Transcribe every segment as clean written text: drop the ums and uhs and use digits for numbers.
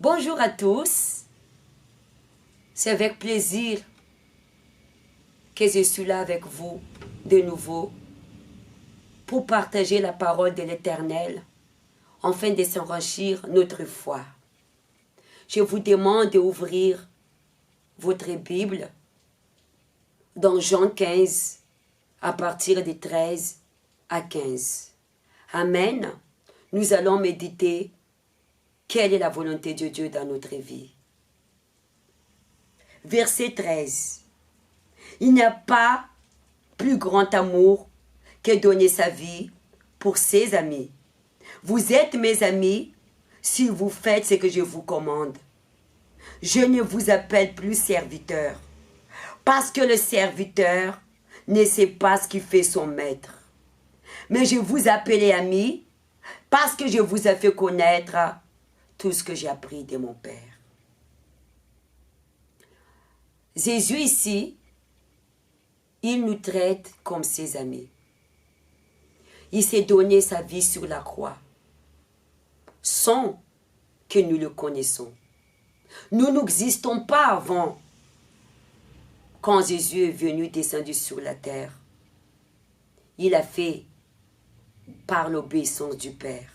Bonjour à tous, c'est avec plaisir que je suis là avec vous de nouveau pour partager la parole de l'Éternel afin de s'enrichir notre foi. Je vous demande d'ouvrir votre Bible dans Jean 15 à partir de 13 à 15. Amen. Nous allons méditer quelle est la volonté de Dieu dans notre vie. Verset 13. Il n'y a pas plus grand amour que donner sa vie pour ses amis. Vous êtes mes amis si vous faites ce que je vous commande. Je ne vous appelle plus serviteur, parce que le serviteur ne sait pas ce qu'il fait son maître. Mais je vous appelle amis, parce que je vous ai fait connaître tout ce que j'ai appris de mon Père. Jésus ici, il nous traite comme ses amis. Il s'est donné sa vie sur la croix, sans que nous le connaissons. Nous n'existons pas avant, quand Jésus est venu descendu sur la terre. Il a fait par l'obéissance du Père.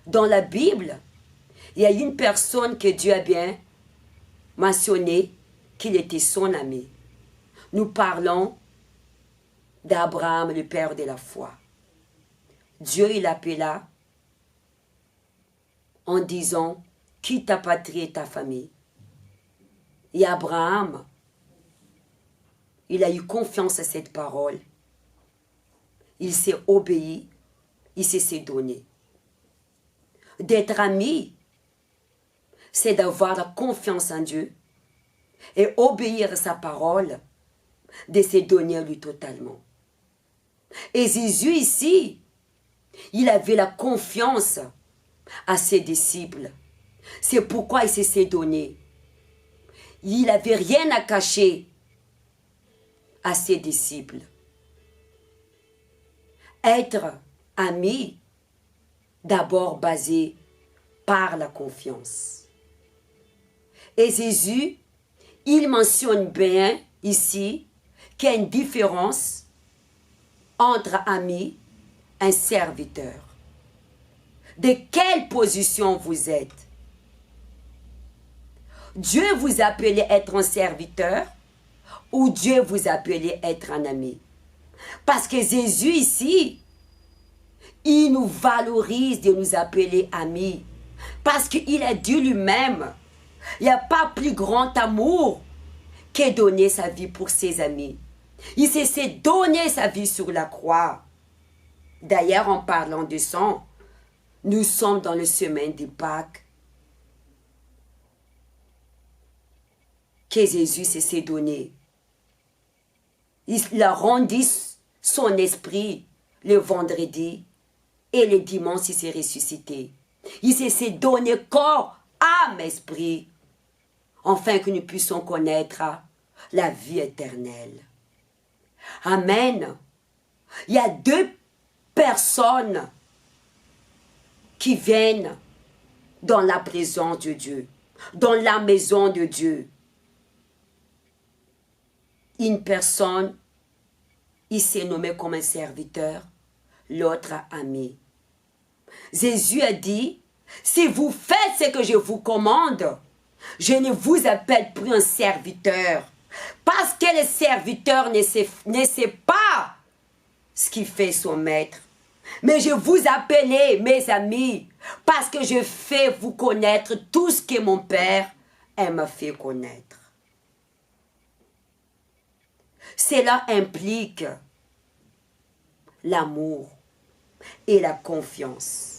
Dans la Bible, il y a une personne que Dieu a bien mentionné qu'il était son ami. Nous parlons d'Abraham, le père de la foi. Dieu il l'appela en disant « Quitte ta patrie et ta famille ». Et Abraham, il a eu confiance à cette parole. Il s'est obéi, il s'est donné. D'être ami, c'est d'avoir la confiance en Dieu et obéir à sa parole, de se donner à lui totalement. Et Jésus ici, il avait la confiance à ses disciples. C'est pourquoi il s'est donné. Il n'avait rien à cacher à ses disciples. Être ami, d'abord basé par la confiance. Et Jésus, il mentionne bien ici qu'il y a une différence entre ami et un serviteur. De quelle position vous êtes? Dieu vous a appelé à être un serviteur ou Dieu vous a appelé à être un ami? Parce que Jésus ici, il nous valorise de nous appeler amis. Parce qu'il a dit lui-même, il n'y a pas plus grand amour que donner sa vie pour ses amis. Il s'est donné sa vie sur la croix. D'ailleurs, en parlant de sang, nous sommes dans le semaine de Pâques. Que Jésus s'est donné. Il a rendu son esprit le vendredi et le dimanche il s'est ressuscité. Il s'est donné corps, âme, esprit, afin que nous puissions connaître la vie éternelle. Amen. Il y a deux personnes qui viennent dans la présence de Dieu, dans la maison de Dieu. Une personne, il s'est nommé comme un serviteur, l'autre ami. Jésus a dit, si vous faites ce que je vous commande, je ne vous appelle plus un serviteur. Parce que le serviteur ne sait pas ce qu'il fait son maître. Mais je vous appelle mes amis, parce que je fais vous connaître tout ce que mon Père m'a fait connaître. Cela implique l'amour et la confiance.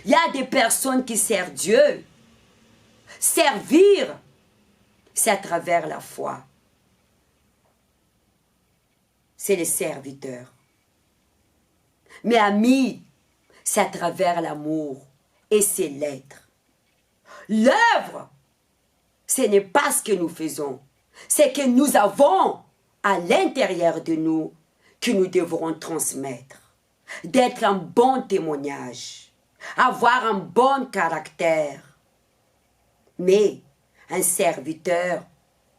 Il y a des personnes qui servent Dieu. Servir, c'est à travers la foi. C'est le serviteur. Mais ami, c'est à travers l'amour et c'est l'être. L'œuvre, ce n'est pas ce que nous faisons. C'est que nous avons à l'intérieur de nous que nous devrons transmettre. D'être un bon témoignage. avoir un bon caractère. Mais un serviteur,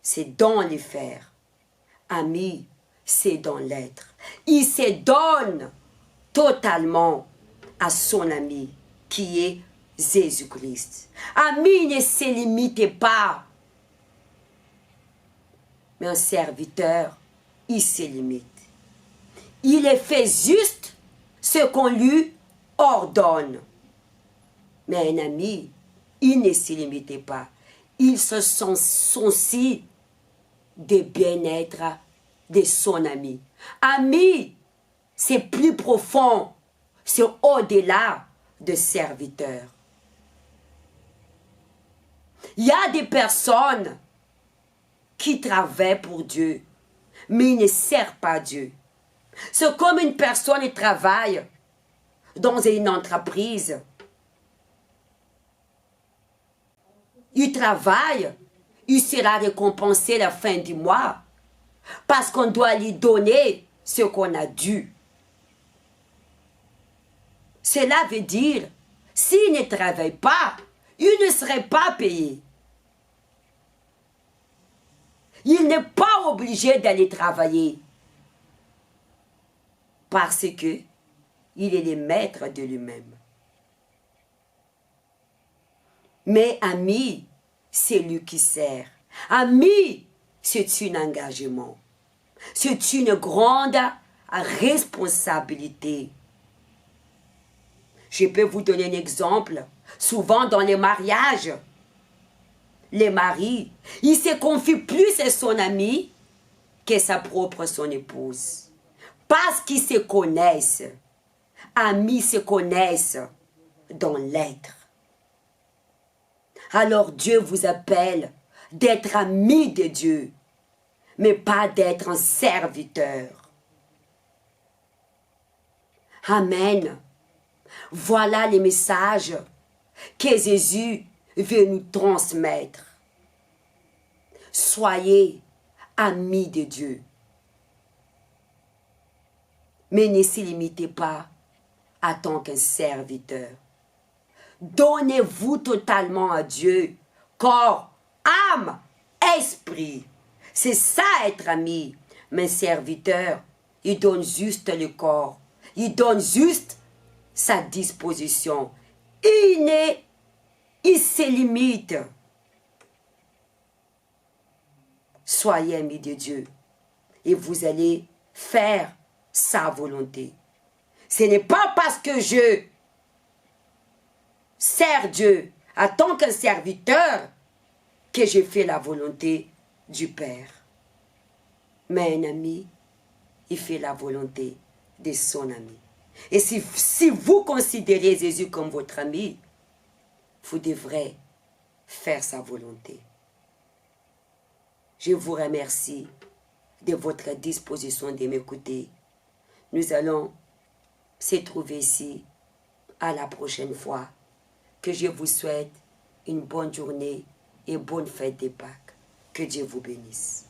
c'est dans les faire. Ami, c'est dans l'être. Il se donne totalement à son ami, qui est Jésus-Christ. Ami, ne se limitez pas. Mais un serviteur, il se limite. Il est fait juste ce qu'on lui ordonne. Mais un ami, il ne se limite pas. Il se sent souci de bien-être de son ami. Ami, c'est plus profond, c'est au-delà de serviteur. Il y a des personnes qui travaillent pour Dieu, mais ils ne servent pas Dieu. C'est comme une personne qui travaille dans une entreprise. Il travaille, il sera récompensé à la fin du mois parce qu'on doit lui donner ce qu'on a dû. Cela veut dire, s'il ne travaille pas, il ne serait pas payé. Il n'est pas obligé d'aller travailler parce que il est le maître de lui-même. Mais ami, c'est lui qui sert. Ami, c'est un engagement. C'est une grande responsabilité. Je peux vous donner un exemple. Souvent dans les mariages, les maris, ils se confient plus à son ami que son épouse. Parce qu'ils se connaissent. Amis se connaissent dans l'être. Alors Dieu vous appelle d'être ami de Dieu, mais pas d'être un serviteur. Amen. Voilà les messages que Jésus veut nous transmettre. Soyez amis de Dieu. Mais ne se limitez pas en tant qu'un serviteur. Donnez-vous totalement à Dieu, corps, âme, esprit. C'est ça être ami. Mais serviteur, il donne juste le corps. Il donne juste sa disposition. Il se limite. Soyez amis de Dieu et vous allez faire sa volonté. Ce n'est pas parce que je sers Dieu en tant qu'un serviteur que je fais la volonté du Père. Mais un ami, il fait la volonté de son ami. Et si vous considérez Jésus comme votre ami, vous devrez faire sa volonté. Je vous remercie de votre disposition de m'écouter. Nous allons se trouver ici à la prochaine fois. Que je vous souhaite une bonne journée et bonne fête de Pâques. Que Dieu vous bénisse.